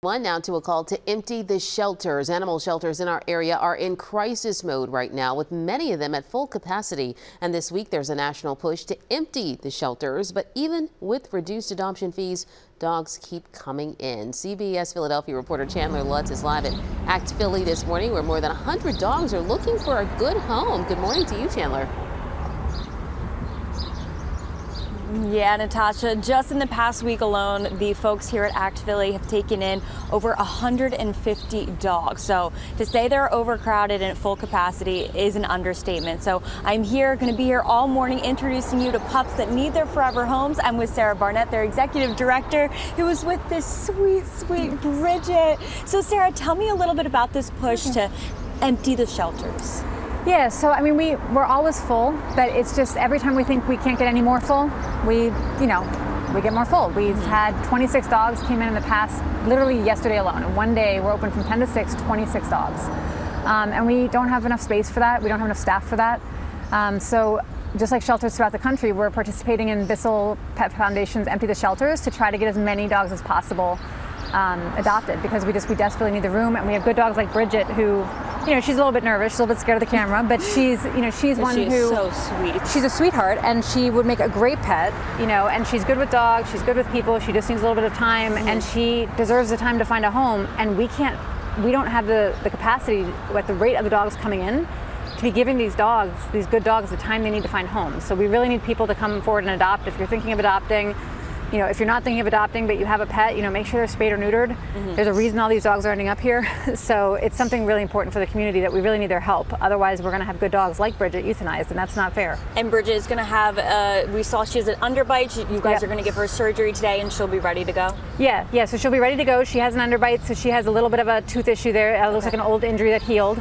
One now to a call to empty the shelters. Animal shelters in our area are in crisis mode right now, with many of them at full capacity. And this week there's a national push to empty the shelters. But even with reduced adoption fees, dogs keep coming in. CBS Philadelphia reporter Chandler Lutz is live at ACCT Philly this morning, where more than 100 dogs are looking for a good home. Good morning to you, Chandler. Yeah, Natasha, just in the past week alone, the folks here at ACCT Philly have taken in over 150 dogs. So to say they're overcrowded and at full capacity is an understatement. So I'm going to be here all morning introducing you to pups that need their forever homes. I'm with Sarah Barnett, their executive director, who was with this sweet, sweet Bridget. So Sarah, tell me a little bit about this push to empty the shelters. Yeah, so I mean, we're always full, but it's just every time we think we can't get any more full, we get more full. We've had 26 dogs came in the past, literally yesterday alone. And one day we're open from 10 to 6, 26 dogs. And we don't have enough space for that. We don't have enough staff for that. So just like shelters throughout the country, we're participating in Bissell Pet Foundation's Empty the Shelters to try to get as many dogs as possible adopted, because we desperately need the room. And we have good dogs like Bridget, who, she's a little bit nervous, she's a little bit scared of the camera, but she's one who, so sweet. She's a sweetheart, and she would make a great pet, and she's good with dogs, she's good with people, she just needs a little bit of time, and she deserves the time to find a home, and we don't have the capacity at the rate of the dogs coming in to be giving these good dogs, the time they need to find homes. So we really need people to come forward and adopt. If you're thinking of adopting, if you're not thinking of adopting but you have a pet, make sure they're spayed or neutered. There's a reason all these dogs are ending up here. So it's something really important for the community that we really need their help. Otherwise, we're going to have good dogs like Bridget euthanized, and that's not fair. And Bridget is going to have, we saw she has an underbite. You guys are going to give her surgery today, and she'll be ready to go? Yeah, so she'll be ready to go. She has an underbite, so she has a little bit of a tooth issue there. It looks like an old injury that healed.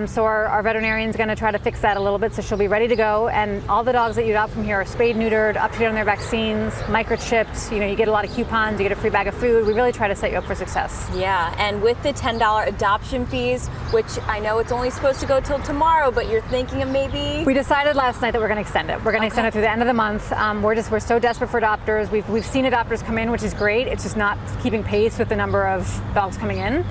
So our veterinarian's going to try to fix that a little bit, so she'll be ready to go. And all the dogs that you adopt from here are spayed, neutered, up to date on their vaccines, microchipped. You get a lot of coupons, you get a free bag of food. We really try to set you up for success. Yeah, and with the $10 adoption fees, which I know it's only supposed to go till tomorrow, but you're thinking of maybe? We decided last night that we're going to extend it. We're going to extend it through the end of the month. We're so desperate for adopters. We've seen adopters come in, which is great. It's just not keeping pace with the number of dogs coming in.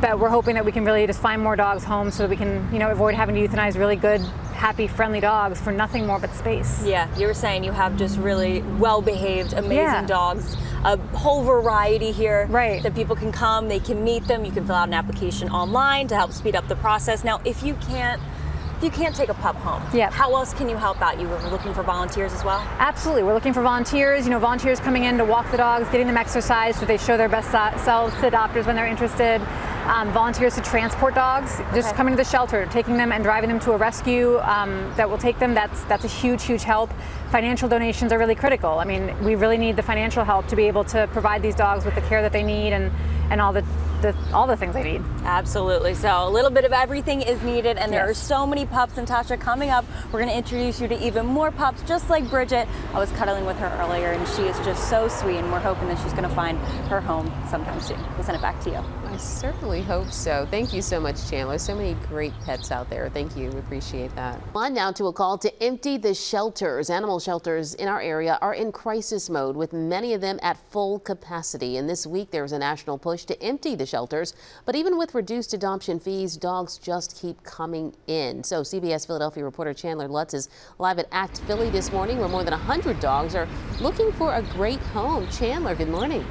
But we're hoping that we can really just find more dogs home so that we can, avoid having to euthanize really good, happy, friendly dogs for nothing more but space. Yeah, you were saying you have just really well-behaved, amazing dogs, a whole variety here. Right. That people can come, they can meet them, you can fill out an application online to help speed up the process. Now, if you can't take a pup home, how else can you help out? You were looking for volunteers as well? Absolutely. We're looking for volunteers, volunteers coming in to walk the dogs, getting them exercise so they show their best selves to adopters when they're interested. Volunteers to transport dogs, just coming to the shelter, taking them and driving them to a rescue that will take them. That's a huge, huge help. Financial donations are really critical. I mean, we really need the financial help to be able to provide these dogs with the care that they need and all the things they need. Absolutely. So a little bit of everything is needed, and there are so many pups. And Tasha, coming up, we're going to introduce you to even more pups, just like Bridget. I was cuddling with her earlier, and she is just so sweet, and we're hoping that she's going to find her home sometime soon. We'll send it back to you. I certainly hope so. Thank you so much, Chandler. So many great pets out there. Thank you. We appreciate that. On now to a call to empty the shelters. Animal shelters in our area are in crisis mode, with many of them at full capacity. And this week there's a national push to empty the shelters. But even with reduced adoption fees, dogs just keep coming in. So CBS Philadelphia reporter Chandler Lutz is live at ACCT Philly this morning, where more than 100 dogs are looking for a great home. Chandler, good morning.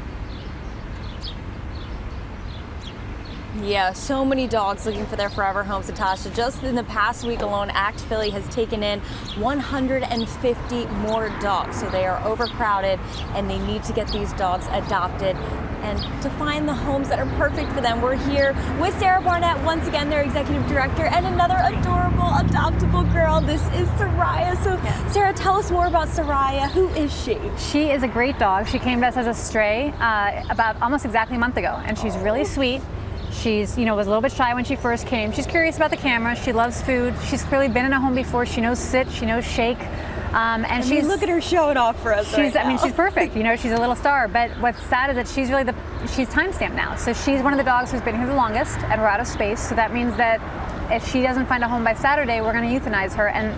Yeah, so many dogs looking for their forever homes, Natasha. Just in the past week alone, ACCT Philly has taken in 150 more dogs. So they are overcrowded, and they need to get these dogs adopted and to find the homes that are perfect for them. We're here with Sarah Barnett, once again, their executive director, and another adorable, adoptable girl. This is Soraya. So Sarah, tell us more about Soraya. Who is she? She is a great dog. She came to us as a stray about almost exactly a month ago, and she's really sweet. She's, was a little bit shy when she first came. She's curious about the camera. She loves food. She's clearly been in a home before. She knows sit. She knows shake. And she's, look at her showing off for us right now. I mean, she's perfect. She's a little star. But what's sad is that she's really she's timestamped now. So she's one of the dogs who's been here the longest, and we're out of space. So that means that if she doesn't find a home by Saturday, we're going to euthanize her. And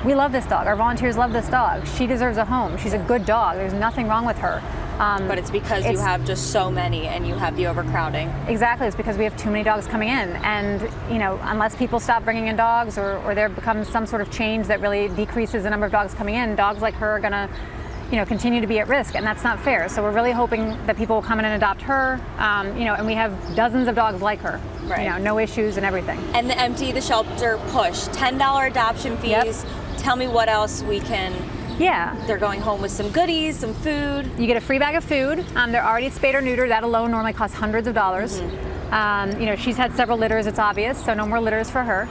we love this dog. Our volunteers love this dog. She deserves a home. She's a good dog. There's nothing wrong with her. But it's because you have just so many and you have the overcrowding. Exactly, it's because we have too many dogs coming in, and unless people stop bringing in dogs or there becomes some sort of change that really decreases the number of dogs coming in, dogs like her are gonna continue to be at risk, and that's not fair. So we're really hoping that people will come in and adopt her, and we have dozens of dogs like her, right. No issues and everything. And the Empty the Shelter push, $10 adoption fees. Yep. Tell me what else we can. Yeah. They're going home with some goodies, some food. You get a free bag of food. They're already spayed or neutered. That alone normally costs hundreds of dollars. She's had several litters, it's obvious, so no more litters for her.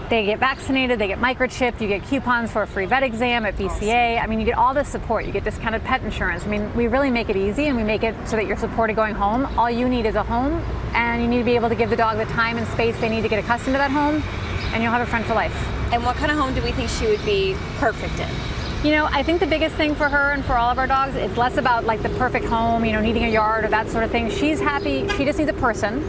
They get vaccinated, they get microchipped, you get coupons for a free vet exam at BCA. I mean, you get all this support. You get discounted pet insurance. I mean, we really make it easy, and we make it so that you're supported going home. All you need is a home, and you need to be able to give the dog the time and space they need to get accustomed to that home, and you'll have a friend for life. And what kind of home do we think she would be perfect in? I think the biggest thing for her and for all of our dogs, it's less about like the perfect home, needing a yard or that sort of thing. She's happy. She just needs a person,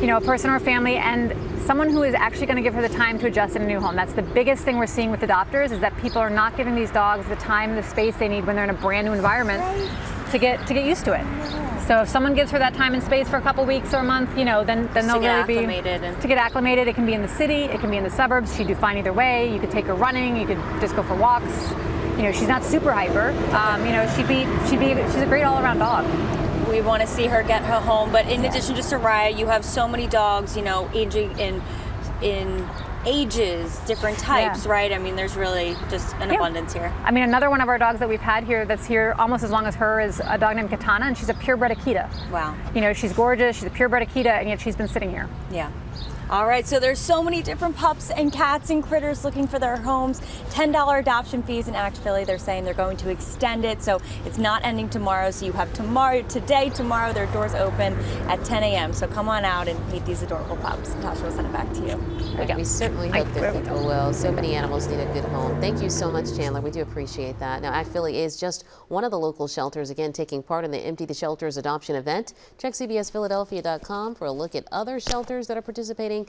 a person or a family, and someone who is actually going to give her the time to adjust in a new home. That's the biggest thing we're seeing with adopters, is that people are not giving these dogs the time and the space they need when they're in a brand new environment to get used to it. So if someone gives her that time and space for a couple weeks or a month, then they'll really be to get acclimated. It can be in the city, it can be in the suburbs. She'd do fine either way. You could take her running, you could just go for walks. She's not super hyper. She's a great all-around dog. We want to see her get her home, but in addition to Soraya, you have so many dogs, aging in ages, different types, right? I mean, there's really just an abundance here. I mean, another one of our dogs that we've had here that's here almost as long as her is a dog named Katana, and she's a purebred Akita. Wow. She's gorgeous, she's a purebred Akita, and yet she's been sitting here. Yeah. All right, so there's so many different pups and cats and critters looking for their homes. $10 adoption fees in ACCT Philly. They're saying they're going to extend it, so it's not ending tomorrow. So you have today, tomorrow, their doors open at 10 a.m. So come on out and meet these adorable pups. Natasha, we'll send it back to you. We certainly hope that people will. So many animals need a good home. Thank you so much, Chandler. We do appreciate that. Now, ACCT Philly is just one of the local shelters, again, taking part in the Empty the Shelters adoption event. Check CBSPhiladelphia.com for a look at other shelters that are participating,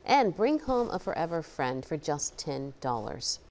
and bring home a forever friend for just $10.